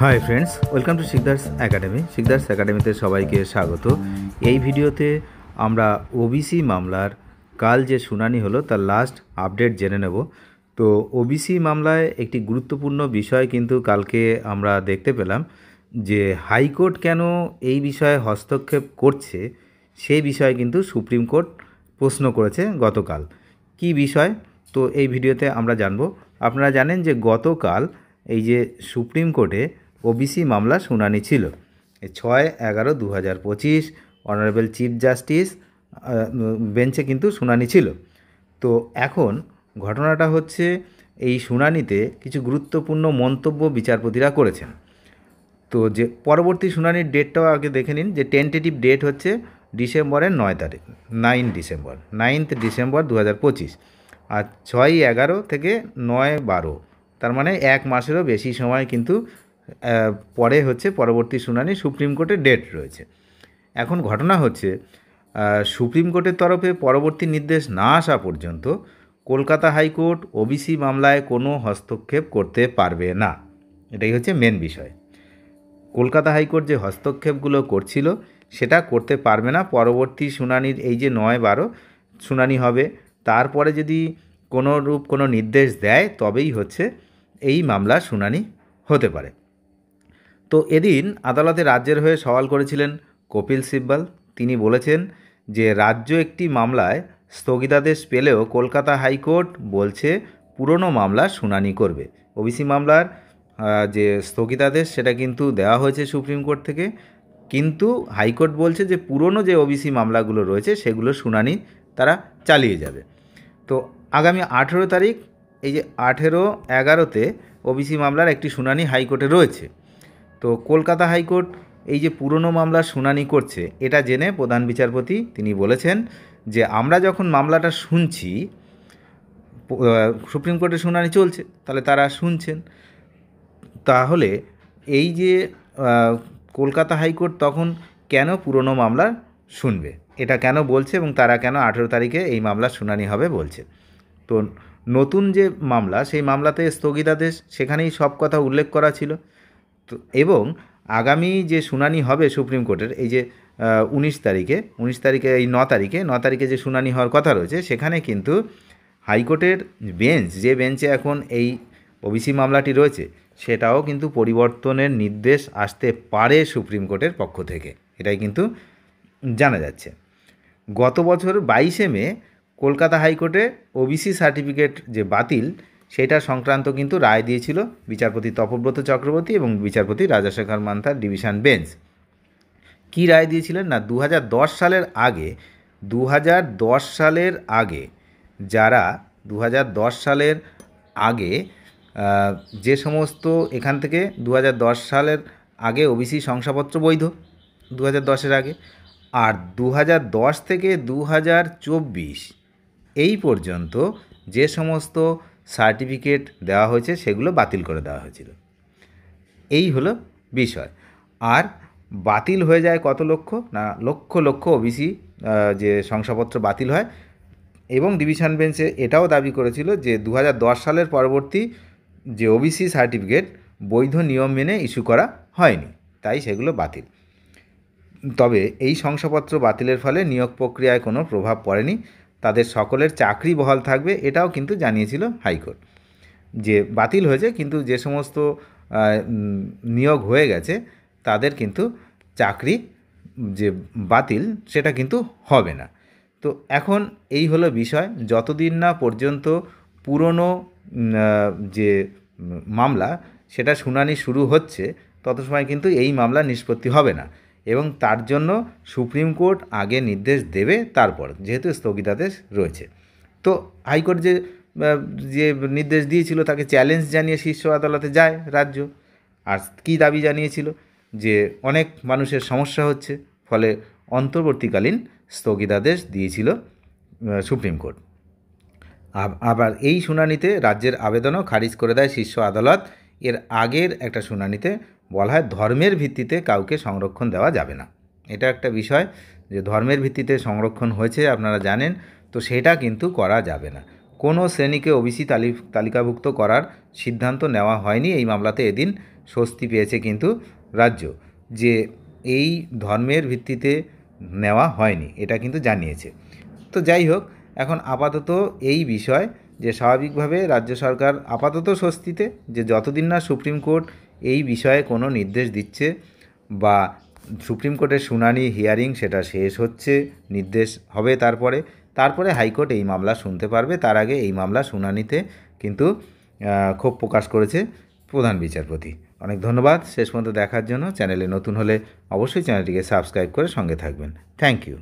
Hi friends, welcome to Sikdar's academy. Sikdar's একাডেমিতে সবাইকে স্বাগত। এই ভিডিওতে আমরা ওবিসি মামলার কাল যে শুনানি হলো তার লাস্ট আপডেট জেনে নেব। তো ওবিসি মামলায় একটি গুরুত্বপূর্ণ বিষয় কিন্তু কালকে আমরা দেখতে পেলাম যে হাইকোর্ট কেন এই বিষয়ে হস্তক্ষেপ করছে সেই বিষয়ে কিন্তু সুপ্রিম কোর্ট প্রশ্ন করেছে গতকাল। কি বিষয়? তো এই ভিডিওতে আমরা জানব। আপনারা জানেন যে গতকাল এই যে সুপ্রিম কোর্টে ওবিসি মামলা শুনানি ছিল 6/11/2025 অনারেবল চিফ জাস্টিস বেঞ্চে কিন্তু শুনানি ছিল। তো এখন ঘটনাটা হচ্ছে এই শুনানিতে কিছু গুরুত্বপূর্ণ মন্তব্য বিচারপতিরা করেছেন। তো যে পরবর্তী শুনানির ডেটটাও আগে দেখে নিন, যে টেন্টেটিভ ডেট হচ্ছে ডিসেম্বরের 9 ডিসেম্বর 2025, আর 6/11 থেকে 9/12, তার মানে এক মাসেরও বেশি সময় কিন্তু পরে হচ্ছে পরবর্তী শুনানি সুপ্রিম কোর্টের ডেট রয়েছে। এখন ঘটনা হচ্ছে সুপ্রিম কোর্টের তরফে পরবর্তী নির্দেশ না আসা পর্যন্ত কলকাতা হাইকোর্ট ওবিসি মামলায় কোনো হস্তক্ষেপ করতে পারবে না। এটাই হচ্ছে মেন বিষয়। কলকাতা হাইকোর্ট যে হস্তক্ষেপগুলো করছিল সেটা করতে পারবে না। পরবর্তী শুনানির এই যে 9/12 শুনানি হবে, তারপরে যদি কোনো নির্দেশ দেয় তবেই হচ্ছে এই মামলার শুনানি হতে পারে। তো এদিন আদালতে রাজ্যের হয়ে সওয়াল করেছিলেন কপিল সিব্বল। তিনি বলেছেন যে রাজ্য একটি মামলায় স্থগিতাদেশ পেলেও কলকাতা হাইকোর্ট বলছে পুরনো মামলার শুনানি করবে। ওবিসি মামলার যে স্থগিতাদেশ সেটা কিন্তু দেওয়া হয়েছে সুপ্রিম কোর্ট থেকে, কিন্তু হাইকোর্ট বলছে যে পুরনো যে ওবিসি মামলাগুলো রয়েছে সেগুলো শুনানি তারা চালিয়ে যাবে। তো আগামী 18 তারিখ, এই যে 18/11-তে ওবিসি মামলার একটি শুনানি হাইকোর্টে রয়েছে। তো কলকাতা হাইকোর্ট এই যে পুরনো মামলার শুনানি করছে এটা জেনে প্রধান বিচারপতি তিনি বলেছেন যে আমরা যখন মামলাটা শুনছি, সুপ্রিম কোর্টের শুনানি চলছে, তাহলে তারা শুনছেন, তাহলে এই যে কলকাতা হাইকোর্ট তখন কেন পুরনো মামলা শুনবে, এটা কেন বলছে এবং তারা কেন 18 তারিখে এই মামলার শুনানি হবে বলছে। তো নতুন যে মামলা সেই মামলাতে স্থগিতাদেশ সেখানেই সব কথা উল্লেখ করা ছিল। তো এবং আগামী যে শুনানি হবে সুপ্রিম কোর্টের এই যে 19 তারিখে এই 9 তারিখে যে শুনানি হওয়ার কথা রয়েছে, সেখানে কিন্তু হাইকোর্টের বেঞ্চ, যে বেঞ্চে এখন এই ওবিসি মামলাটি রয়েছে, সেটাও কিন্তু পরিবর্তনের নির্দেশ আসতে পারে সুপ্রিম কোর্টের পক্ষ থেকে, এটাই কিন্তু জানা যাচ্ছে। গত বছর 22 মে কলকাতা হাইকোর্টে ওবিসি সার্টিফিকেট যে বাতিল সেটা সংক্রান্ত কিন্তু রায় দিয়েছিল বিচারপতি তপব্রত চক্রবর্তী এবং বিচারপতি রাজাশেখর মান্থার ডিভিশন বেঞ্চ। কী রায় দিয়েছিলেন না, 2010 সালের আগে 2010 সালের আগে যারা 2010 সালের আগে যে সমস্ত এখান থেকে 2010 সালের আগে ওবিসি শংসাপত্র বৈধ 2010-এর আগে, আর 2010 থেকে 2024 এই পর্যন্ত যে সমস্ত সার্টিফিকেট দেওয়া হয়েছে সেগুলো বাতিল করে দেওয়া হয়েছিল। এই হলো বিষয়। আর বাতিল হয়ে যায় কত লক্ষ না, লক্ষ লক্ষ ওবিসি যে শংসাপত্র বাতিল হয়, এবং ডিভিশন বেঞ্চে এটাও দাবি করেছিল যে 2010 সালের পরবর্তী যে ওবিসি সার্টিফিকেট বৈধ নিয়ম মেনে ইস্যু করা হয়নি, তাই সেগুলো বাতিল। তবে এই শংসাপত্র বাতিলের ফলে নিয়োগ প্রক্রিয়ায় কোনো প্রভাব পড়েনি, তাদের সকলের চাকরি বহাল থাকবে, এটাও কিন্তু জানিয়েছিল হাইকোর্ট। যে বাতিল হয়েছে কিন্তু যে সমস্ত নিয়োগ হয়ে গেছে তাদের কিন্তু চাকরি যে বাতিল সেটা কিন্তু হবে না। তো এখন এই হলো বিষয়, যতদিন না পর্যন্ত পুরনো যে মামলা সেটা শুনানি শুরু হচ্ছে তত সময় কিন্তু এই মামলা নিষ্পত্তি হবে না, এবং তার জন্য সুপ্রিম কোর্ট আগে নির্দেশ দেবে, তারপর যেহেতু স্থগিতাদেশ রয়েছে। তো হাইকোর্ট যে নির্দেশ দিয়েছিল তাকে চ্যালেঞ্জ জানিয়ে শীর্ষ আদালতে যায় রাজ্য। আর কী দাবি জানিয়েছিল, যে অনেক মানুষের সমস্যা হচ্ছে, ফলে অন্তর্বর্তীকালীন স্থগিতাদেশ দিয়েছিল সুপ্রিম কোর্ট। আবার এই শুনানিতে রাজ্যের আবেদনও খারিজ করে দেয় শীর্ষ আদালত। এর আগের একটা শুনানিতে বলা হয় ধর্মের ভিত্তিতে কাউকে সংরক্ষণ দেওয়া যাবে না। এটা একটা বিষয় যে ধর্মের ভিত্তিতে সংরক্ষণ হয়েছে আপনারা জানেন, তো সেটা কিন্তু করা যাবে না। কোনো শ্রেণীকে ওবিসি তালিকাভুক্ত করার সিদ্ধান্ত নেওয়া হয়নি। এই মামলাতে এদিন স্বস্তি পেয়েছে কিন্তু রাজ্য, যে এই ধর্মের ভিত্তিতে নেওয়া হয়নি, এটা কিন্তু জানিয়েছে। তো যাই হোক, এখন আপাতত এই বিষয় যে স্বাভাবিকভাবে রাজ্য সরকার আপাতত স্বস্তিতে, যে যতদিন না সুপ্রিম কোর্ট এই বিষয়ে কোনো নির্দেশ দিচ্ছে বা সুপ্রিম কোর্টের শুনানি হিয়ারিং সেটা শেষ হচ্ছে, নির্দেশ হবে, তারপরে হাইকোর্ট এই মামলা শুনতে পারবে। তার আগে এই মামলা শুনানিতে কিন্তু ক্ষোভ প্রকাশ করেছে প্রধান বিচারপতি। অনেক ধন্যবাদ শেষ পর্যন্ত দেখার জন্য। চ্যানেলে নতুন হলে অবশ্যই চ্যানেলটিকে সাবস্ক্রাইব করে সঙ্গে থাকবেন। Thank you.